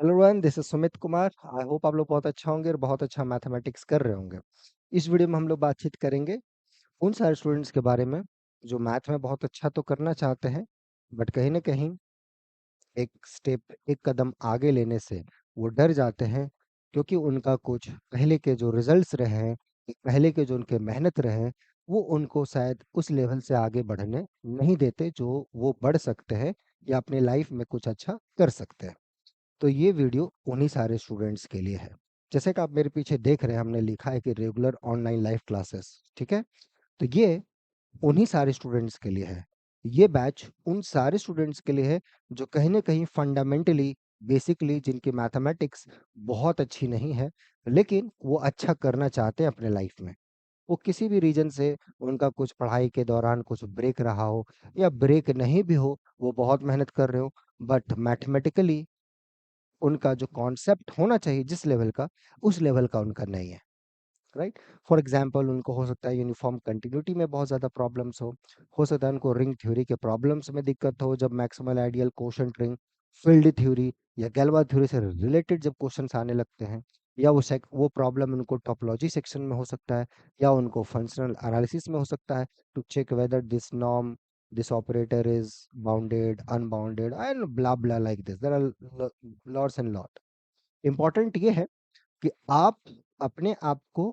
Hello everyone, this is Sumit Kumar. I hope आप लोग बहुत अच्छा होंगे और बहुत अच्छा मैथमेटिक्स कर रहे होंगे। इस वीडियो में हम लोग बातचीत करेंगे उन सारे स्टूडेंट्स के बारे में जो मैथ में बहुत अच्छा तो करना चाहते हैं, बट कहीं ना कहीं एक कदम आगे लेने से वो डर जाते हैं, क्योंकि उनका कुछ पहले के जो रिजल्ट्स रहे हैं, पहले के जो उनके मेहनत रहे हैं, वो उनको शायद उस लेवल से आगे बढ़ने नहीं देते जो वो बढ़ सकते हैं या अपनी लाइफ में कुछ अच्छा कर सकते हैं। तो ये वीडियो उन्हीं सारे स्टूडेंट्स के लिए है। जैसे कि आप मेरे पीछे देख रहे हैं, हमने लिखा है कि रेगुलर ऑनलाइन लाइव क्लासेस। ठीक है, तो ये उन्हीं सारे स्टूडेंट्स के लिए है। ये बैच उन सारे स्टूडेंट्स के लिए है जो कहीं ना कहीं फंडामेंटली, बेसिकली जिनकी मैथमेटिक्स बहुत अच्छी नहीं है, लेकिन वो अच्छा करना चाहते हैं अपने लाइफ में। वो किसी भी रीजन से, उनका कुछ पढ़ाई के दौरान कुछ ब्रेक रहा हो या ब्रेक नहीं भी हो, वो बहुत मेहनत कर रहे हो, बट मैथमेटिकली उनका जो कॉन्सेप्ट होना चाहिए जिस लेवल का, उस लेवल का उनका नहीं है। राइट। फॉर एग्जांपल, उनको हो सकता है यूनिफॉर्म कंटिन्यूटी में बहुत ज़्यादा प्रॉब्लम्स हो सकता है उनको रिंग थ्योरी के प्रॉब्लम्स में दिक्कत हो, जब maximal ideal quotient ring, field theory या गैल्वा थ्योरी से रिलेटेड जब क्वेश्चंस आने लगते हैं, या वो प्रॉब्लम उनको टोपोलॉजी सेक्शन में हो सकता है, या उनको फंक्शनल एनालिसिस में हो सकता है, to check whether this norm, this operator is bounded, unbounded, and blah blah like this. There are lots and lot. Important ये है कि आप अपने आप को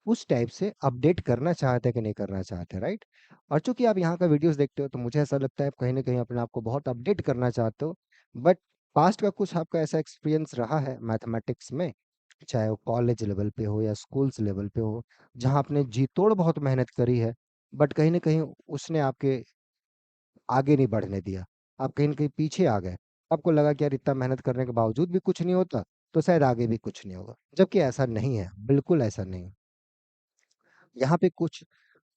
उस टाइप से अपडेट करना चाहते हैं कि नहीं करना चाहते, राइट। और चूंकि आप यहाँ का वीडियोस देखते हो, तो मुझे ऐसा लगता है आप कहीं ना कहीं अपने आप को बहुत अपडेट करना चाहते हो, बट पास्ट का कुछ आपका ऐसा एक्सपीरियंस रहा है मैथमेटिक्स में, चाहे वो कॉलेज लेवल पे हो या स्कूल्स लेवल पे हो, जहाँ आपने जी तोड़ बहुत मेहनत करी है, बट कहीं ना कहीं उसने आपके आगे नहीं बढ़ने दिया। आप कहीं न कहीं पीछे आ गए। आपको लगा कि यार इतना मेहनत करने के बावजूद भी कुछ नहीं होता, तो शायद आगे भी कुछ नहीं होगा। जबकि ऐसा नहीं है, बिल्कुल ऐसा नहीं है। यहाँ पे कुछ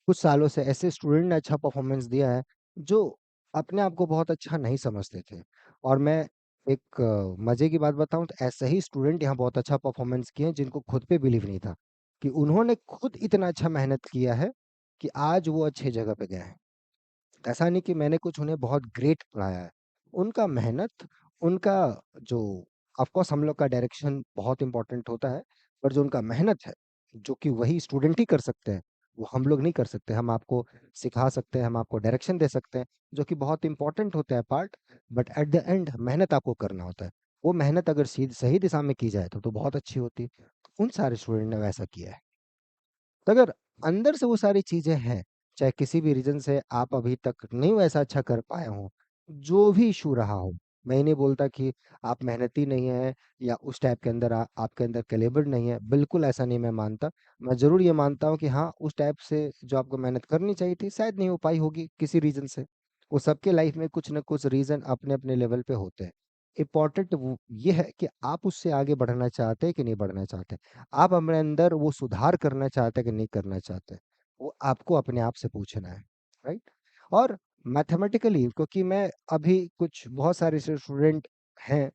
कुछ सालों से ऐसे स्टूडेंट ने अच्छा परफॉर्मेंस दिया है, जो अपने आप को बहुत अच्छा नहीं समझते थे। और मैं एक मज़े की बात बताऊँ, तो ऐसे ही स्टूडेंट यहाँ बहुत अच्छा परफॉर्मेंस किए हैं, जिनको खुद पे बिलीव नहीं था कि उन्होंने खुद इतना अच्छा मेहनत किया है कि आज वो अच्छी जगह पे गए हैं। ऐसा नहीं कि मैंने कुछ उन्हें बहुत ग्रेट पढ़ाया है। उनका मेहनत, उनका जो, ऑफ कोर्स हम लोग का डायरेक्शन बहुत इम्पोर्टेंट होता है, पर जो उनका मेहनत है, जो कि वही स्टूडेंट ही कर सकते हैं, वो हम लोग नहीं कर सकते। हम आपको सिखा सकते हैं, हम आपको डायरेक्शन दे सकते हैं, जो कि बहुत इम्पोर्टेंट होता है part, but at the end मेहनत आपको करना होता है। वो मेहनत अगर सही दिशा में की जाए तो बहुत अच्छी होती है। तो उन सारे स्टूडेंट ने वैसा किया है। तो अगर अंदर से वो सारी चीजें हैं, चाहे किसी भी रीजन से आप अभी तक नहीं वैसा अच्छा कर पाए हो, जो भी इशू रहा हो, मैं ये नहीं बोलता कि आप मेहनती नहीं है या उस टाइप के अंदर आपके अंदर कैलिबर नहीं है, बिल्कुल ऐसा नहीं मैं मानता। मैं जरूर ये मानता हूँ कि हाँ, उस टाइप से जो आपको मेहनत करनी चाहिए थी शायद नहीं हो पाई होगी किसी रीजन से। वो सबके लाइफ में कुछ ना कुछ रीजन अपने अपने लेवल पे होते हैं। इम्पोर्टेंट ये है कि आप उससे आगे बढ़ना चाहते हैं कि नहीं बढ़ना चाहते, आप अपने अंदर वो सुधार करना चाहते हैं कि नहीं करना चाहते, वो आपको अपने आप से पूछना है, राइट। और मैथमेटिकली, क्योंकि मैं अभी कुछ बहुत सारे ऐसे स्टूडेंट हैं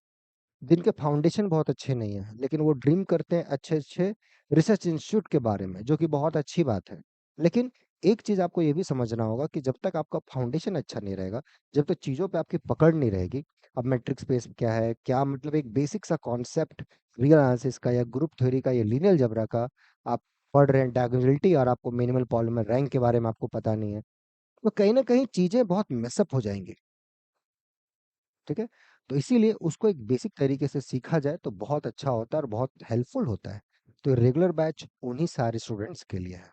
जिनके फाउंडेशन बहुत अच्छे नहीं है, लेकिन वो ड्रीम करते हैं अच्छे अच्छे रिसर्च इंस्टीट्यूट के बारे में, जो कि बहुत अच्छी बात है। लेकिन एक चीज आपको ये भी समझना होगा कि जब तक आपका फाउंडेशन अच्छा नहीं रहेगा, जब तक चीजों पे आपकी पकड़ नहीं रहेगी, अब मैट्रिक्स स्पेस क्या है, क्या मतलब एक बेसिक सा कॉन्सेप्ट रियल एनालिसिस का या ग्रुप थ्योरी का या लीनियर अलजेब्रा का आप पढ़ रहे हैं, डायगोनलिटी और आपको मिनिमल पॉलीमर रैंक के बारे में आपको पता नहीं है, तो कहीं ना कहीं चीजें बहुत मिसअप हो जाएंगी। ठीक है, तो इसीलिए उसको एक बेसिक तरीके से सीखा जाए तो बहुत अच्छा होता है और बहुत हेल्पफुल होता है। तो रेगुलर बैच उन्हीं सारे स्टूडेंट्स के लिए है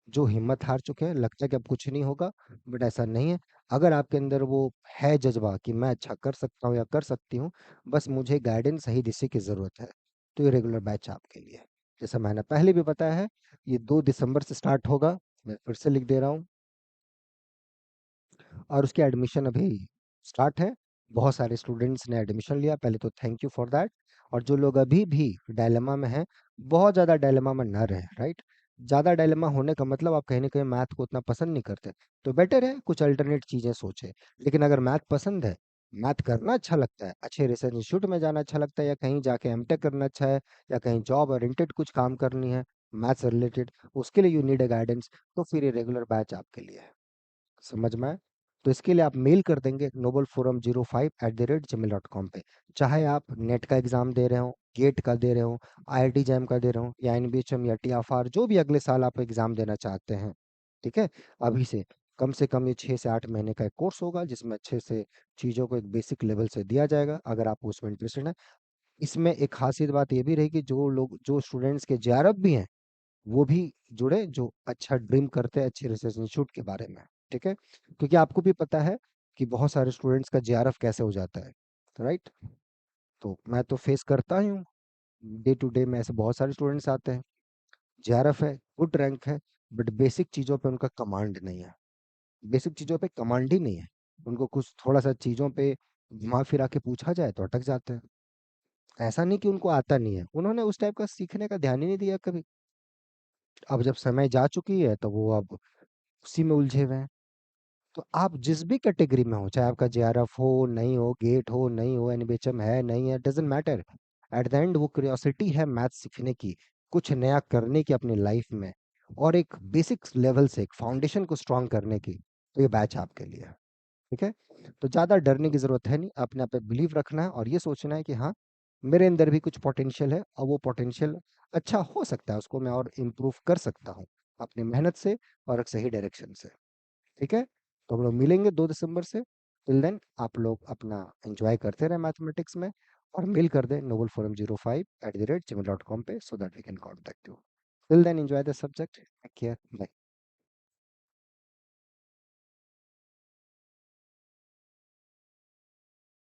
जो हिम्मत हार चुके हैं, लगता है कि अब कुछ नहीं होगा, बट ऐसा नहीं है। अगर आपके अंदर वो है जज्बा कि मैं अच्छा कर सकता हूँ या कर सकती हूँ, बस मुझे गाइडेंस, सही दिशा की जरूरत है, तो ये रेगुलर बैच आपके लिए है। जैसा मैंने पहले भी बताया है, ये 2 दिसंबर से स्टार्ट होगा। मैं फिर से लिख दे रहा हूँ, और उसकी एडमिशन अभी स्टार्ट है। बहुत सारे स्टूडेंट्स ने एडमिशन लिया, पहले तो थैंक यू फॉर दैट। और जो लोग अभी भी डायलेमा में हैं, बहुत ज़्यादा डायलेमा में न रहे, राइट। ज़्यादा डायलेमा होने का मतलब आप कहीं ना कहीं मैथ को उतना पसंद नहीं करते, तो बेटर है कुछ अल्टरनेट चीज़ें सोचें। लेकिन अगर मैथ पसंद है, मैथ करना अच्छा लगता है, अच्छे रिसर्च इंस्टीट्यूट में जाना अच्छा लगता है, या कहीं जाके एमटेक करना अच्छा है, या कहीं जॉब ओरिएंटेड कुछ काम करनी है मैथ से रिलेटेड, उसके लिए यू नीड अ गाइडेंस, तो फिर ये रेगुलर बैच आपके लिए है। समझ में आया? तो इसके लिए आप मेल कर देंगे novelforum05@gmail.com पे। चाहे आप नेट का एग्जाम दे रहे हो, गेट का दे रहे हो, आईआईटी जैम का दे रहे हो, या एनबीएचएम या टीएफआर, जो भी अगले साल आप एग्जाम देना चाहते हैं, ठीक है, अभी से कम ये 6 से 8 महीने का एक कोर्स होगा, जिसमें अच्छे से चीज़ों को एक बेसिक लेवल से दिया जाएगा, अगर आप उसमें इंटरेस्टेड है। इसमें एक खासियत बात ये भी रहेगी, जो स्टूडेंट्स के जेआरएफ भी हैं, वो भी जुड़े, जो अच्छा ड्रीम करते हैं अच्छे रिसर्च इंस्टीट्यूट के बारे में, ठीक है, क्योंकि आपको भी पता है कि बहुत सारे स्टूडेंट्स का जेआरएफ कैसे हो जाता है, राइट। तो मैं तो फेस करता ही हूँ, डे टू डे में ऐसे बहुत सारे स्टूडेंट्स आते हैं, जेआरएफ है, गुड रैंक है, बट बेसिक चीज़ों पे उनका कमांड नहीं है, बेसिक चीज़ों पे कमांड ही नहीं है, उनको कुछ थोड़ा सा चीज़ों पे घुमा फिरा के पूछा जाए तो अटक जाते हैं। ऐसा नहीं कि उनको आता नहीं है, उन्होंने उस टाइप का सीखने का ध्यान ही नहीं दिया कभी। अब जब समय जा चुकी है तो वो अब उसी में उलझे हुए हैं। तो आप जिस भी कैटेगरी में हो, चाहे आपका जेआरएफ हो नहीं हो, गेट हो नहीं हो, एनबीएचएम है नहीं है, doesn't matter, at the end वो क्यूरियोसिटी है मैथ सीखने की, कुछ नया करने की अपनी लाइफ में, और एक बेसिक लेवल से एक फाउंडेशन को स्ट्रांग करने की, तो ये बैच आपके लिए है, ठीक है। तो ज़्यादा डरने की ज़रूरत है नहीं, अपने आप पे बिलीव रखना है और ये सोचना है कि हाँ, मेरे अंदर भी कुछ पोटेंशियल है, और वो पोटेंशियल अच्छा हो सकता है, उसको मैं और इम्प्रूव कर सकता हूँ अपनी मेहनत से और एक सही डायरेक्शन से, ठीक है। तो हम लोग मिलेंगे 2 दिसंबर से। टिल देन आप लोग अपना एंजॉय करते रहे मैथमेटिक्स में, और मेल कर दें novelforum05@gmail.com पे, so that we can contact you. Till then enjoy the subject, take care, bye.